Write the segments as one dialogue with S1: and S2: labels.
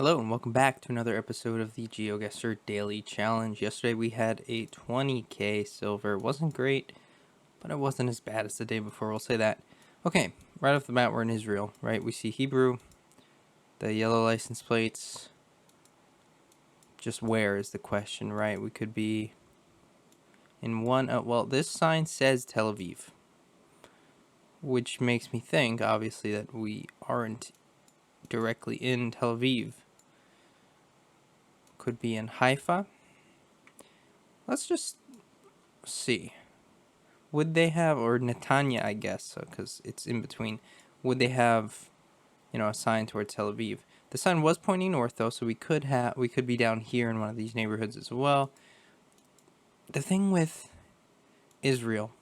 S1: Hello and welcome back to another episode of the Geoguessr Daily Challenge. Yesterday we had a 20k silver. It wasn't great, but it wasn't as bad as the day before, we'll say that. Okay, right off the bat we're in Israel, right? We see Hebrew, the yellow license plates. Just where is the question, right? We could be in one, well, this sign says Tel Aviv, which makes me think, obviously, that we aren't directly in Tel Aviv. Could be in Haifa. Let's just see. Would they have, or Netanya, I guess, because it's in between. Would they have, a sign towards Tel Aviv? The sign was pointing north, though, so we could be down here in one of these neighborhoods as well. The thing with Israel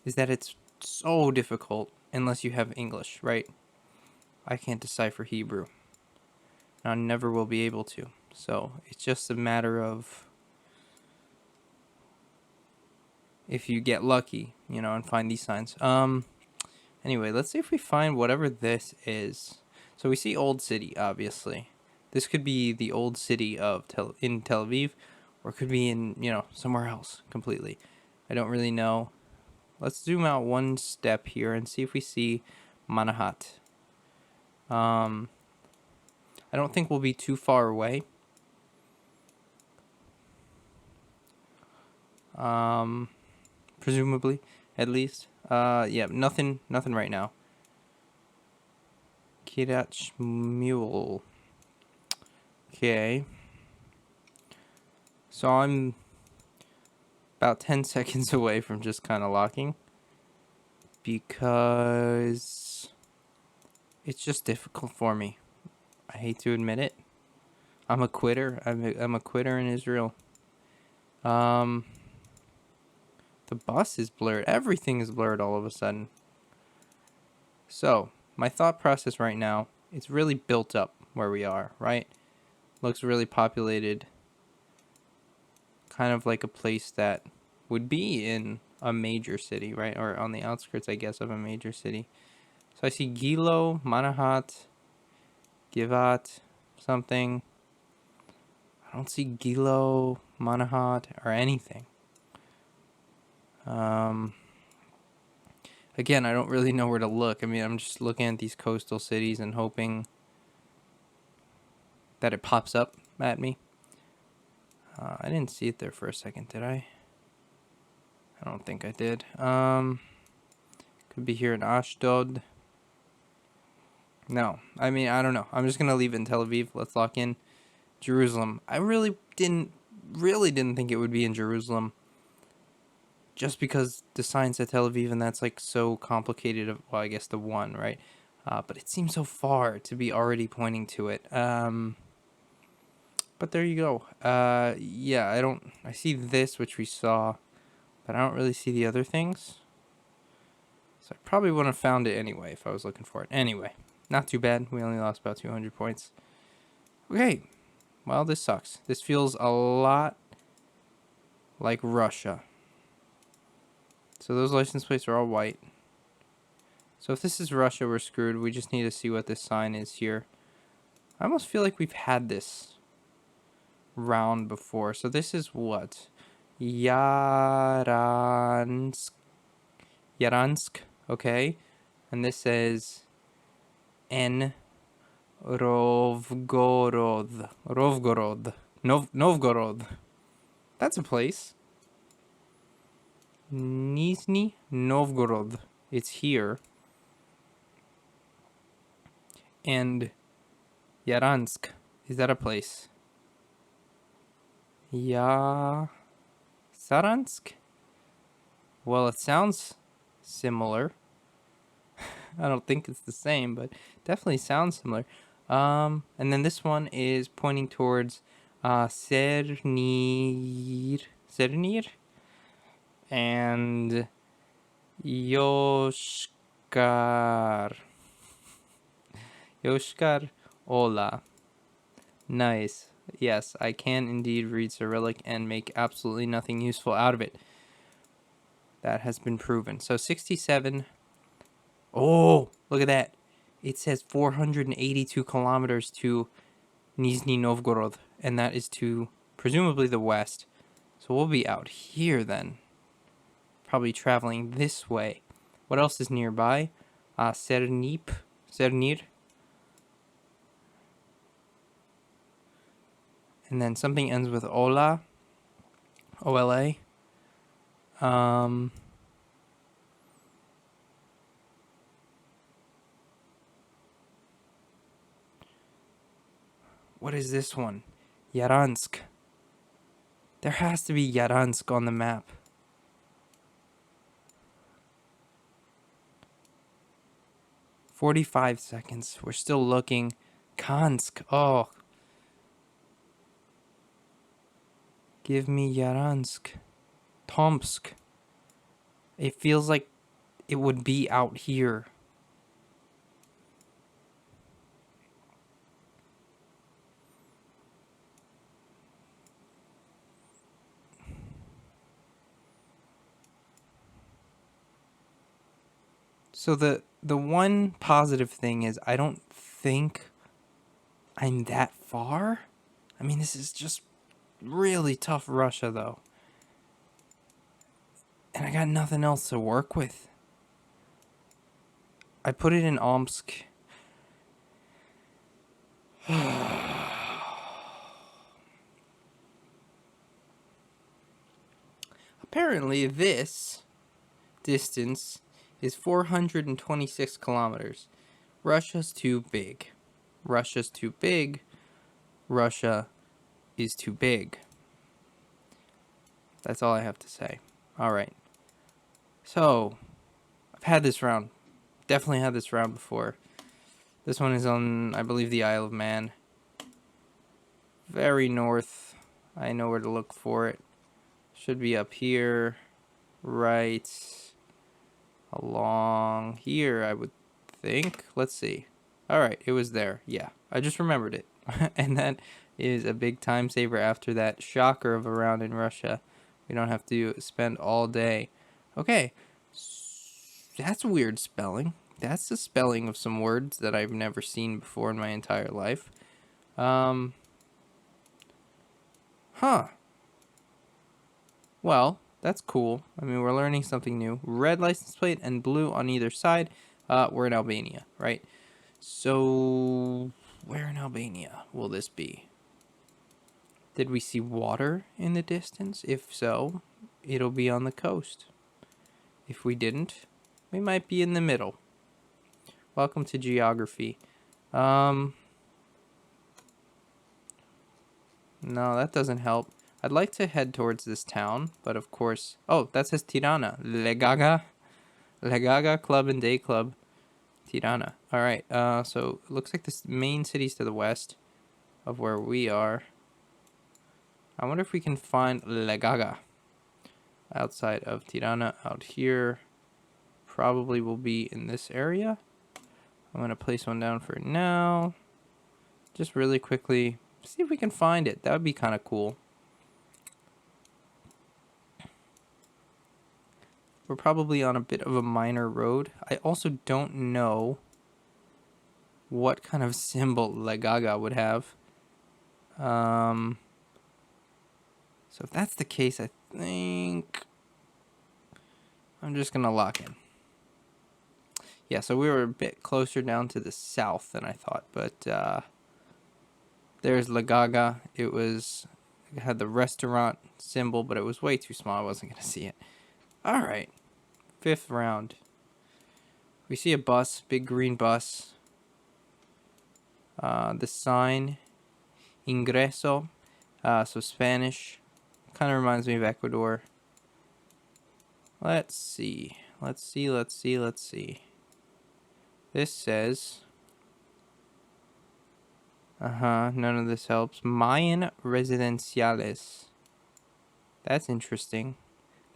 S1: is that it's so difficult unless you have English, right? I can't decipher Hebrew. And I never will be able to. So it's just a matter of if you get lucky, and find these signs. Anyway, let's see if we find whatever this is. So we see Old City, obviously. This could be the old city of Tel Aviv, or it could be in, somewhere else completely. I don't really know. Let's zoom out one step here and see if we see Manahat. I don't think we'll be too far away. Presumably, at least. Yeah, nothing right now. Kiryat Shmuel. Okay. So I'm about 10 seconds away from just kind of locking, because it's just difficult for me. I hate to admit it. I'm a quitter. I'm a quitter in Israel. The bus is blurred. Everything is blurred all of a sudden. So my thought process right now, it's really built up where we are, right? Looks really populated. Kind of like a place that would be in a major city, right? Or on the outskirts, I guess, of a major city. So I see Gilo, Manahat, Givat, something. I don't see Gilo, Manahat, or anything. Again, I don't really know where to look. I mean, I'm just looking at these coastal cities and hoping that it pops up at me. I didn't see it there for a second, did I? I don't think I did. Could be here in Ashdod. No, I mean, I don't know. I'm just gonna leave it in Tel Aviv. Let's lock in Jerusalem. I really didn't think it would be in Jerusalem, just because the sign said Tel Aviv, and that's like so complicated. Well, I guess the one, right? But it seems so far to be already pointing to it. But there you go. Yeah, I see this, which we saw, but I don't really see the other things. So I probably wouldn't have found it anyway if I was looking for it. Anyway, not too bad. We only lost about 200 points. Okay, well, this sucks. This feels a lot like Russia. So those license plates are all white. So if this is Russia, we're screwed. We just need to see what this sign is here. I almost feel like we've had this round before. So this is what? Yaransk. Okay. And this says N. Rovgorod. Novgorod. That's a place. Nizhny Novgorod. It's here. And Yaransk. Is that a place? Saransk? Well, it sounds similar. I don't think it's the same, but definitely sounds similar. And then this one is pointing towards Sernir and Yoshkar. Yoshkar Ola. Nice. Yes, I can indeed read Cyrillic and make absolutely nothing useful out of it. That has been proven. So 67. Oh, look at that. It says 482 kilometers to Nizhny Novgorod, and that is to presumably the west. So we'll be out here then, probably traveling this way. What else is nearby? Cernir, and then something ends with Ola, OLA. What is this one? Yaransk. There has to be Yaransk on the map. $45. We're still looking. Kansk. Oh. Give me Yaransk. Tomsk. It feels like it would be out here. So the one positive thing is I don't think I'm that far. I mean, this is just really tough Russia, though. And I got nothing else to work with. I put it in Omsk. Apparently, this distance is 426 kilometers. Russia's too big. Russia's too big. Russia is too big. That's all I have to say. All right. So, I've had this round. Definitely had this round before. This one is on, I believe, the Isle of Man. Very north. I know where to look for it. Should be up here. Right along here, I would think. Let's see. Alright, it was there. Yeah, I just remembered it. And that is a big time saver after that shocker of a round in Russia. We don't have to spend all day. Okay, that's weird spelling. That's the spelling of some words that I've never seen before in my entire life. Well, that's cool. I mean, we're learning something new. Red license plate and blue on either side. We're in Albania, right? So, where in Albania will this be? Did we see water in the distance? If so, it'll be on the coast. If we didn't, we might be in the middle. Welcome to geography. No, that doesn't help. I'd like to head towards this town, but of course... Oh, that says Tirana. Legaga Club and Day Club. Tirana. Alright, so it looks like this main city's to the west of where we are. I wonder if we can find Legaga outside of Tirana out here. Probably will be in this area. I'm going to place one down for now. Just really quickly, see if we can find it. That would be kind of cool. We're probably on a bit of a minor road. I also don't know what kind of symbol Legaga would have. So if that's the case, I think I'm just going to lock in. Yeah, so we were a bit closer down to the south than I thought, but there's Legaga. It had the restaurant symbol, but it was way too small. I wasn't going to see it. All right. 5th round. We see a bus, big green bus. The sign, Ingreso, so Spanish. Kind of reminds me of Ecuador. Let's see. This says... none of this helps. Mayan Residenciales. That's interesting.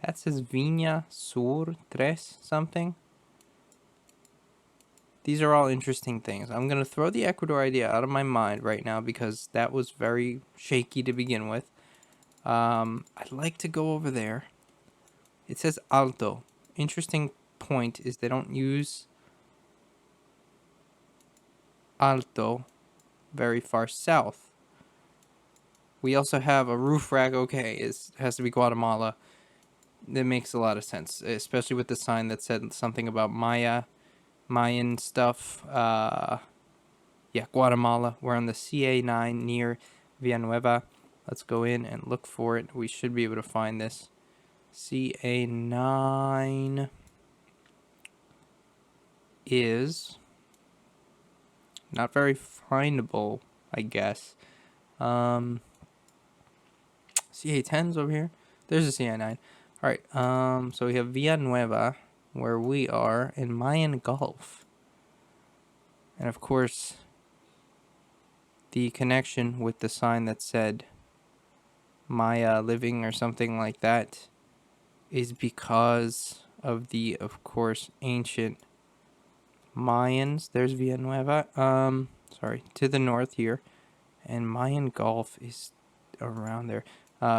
S1: That says Viña Sur Tres something. These are all interesting things. I'm going to throw the Ecuador idea out of my mind right now because that was very shaky to begin with. I'd like to go over there. It says Alto. Interesting point is they don't use Alto. very far south. We also have a roof rack. Okay, it has to be Guatemala. That makes a lot of sense, especially with the sign that said something about Mayan stuff. Yeah, Guatemala. We're on the CA9 near Villanueva. Let's go in and look for it. We should be able to find this. CA9 is not very findable, I guess. CA10's over here. There's a CA9. Alright, so we have Villanueva, where we are, in Mayan Gulf. And of course, the connection with the sign that said Maya living or something like that is because of the, of course, ancient Mayans. There's Villanueva, sorry, to the north here. And Mayan Gulf is around there.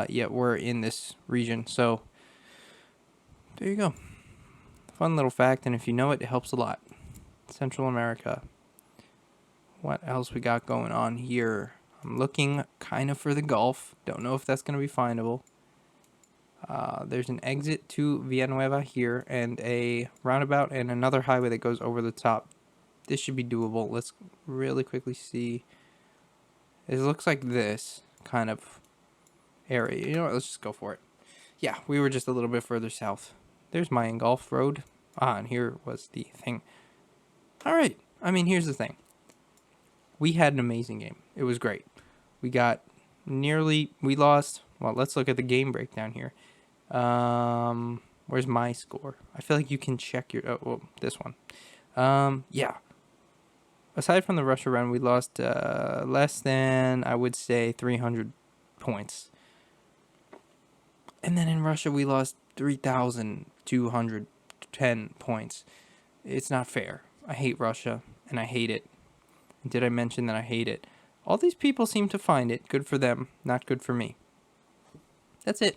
S1: Yeah, we're in this region, so there you go. Fun little fact, and if you know it, it helps a lot. Central America. What else we got going on here? I'm looking kind of for the Gulf. Don't know if that's going to be findable. There's an exit to Villanueva here, and a roundabout, and another highway that goes over the top. This should be doable. Let's really quickly see. It looks like this kind of area. You know what? Let's just go for it. Yeah, we were just a little bit further south. There's Mayan Gulf Road. And here was the thing. Alright, I mean, here's the thing. We had an amazing game. It was great. We lost, well, let's look at the game breakdown here. Where's my score? I feel like you can check this one. Yeah. Aside from the Russia run, we lost less than, I would say, 300 points. And then in Russia, we lost 3,210 points. It's not fair. I hate Russia, and I hate it. And did I mention that I hate it? All these people seem to find it. Good for them, not good for me. That's it.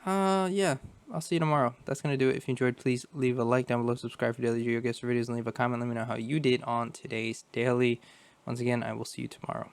S1: Yeah. I'll see you tomorrow. That's going to do it. If you enjoyed, please leave a like down below, subscribe for daily Geoguessr videos, and leave a comment. Let me know how you did on today's daily. Once again, I will see you tomorrow.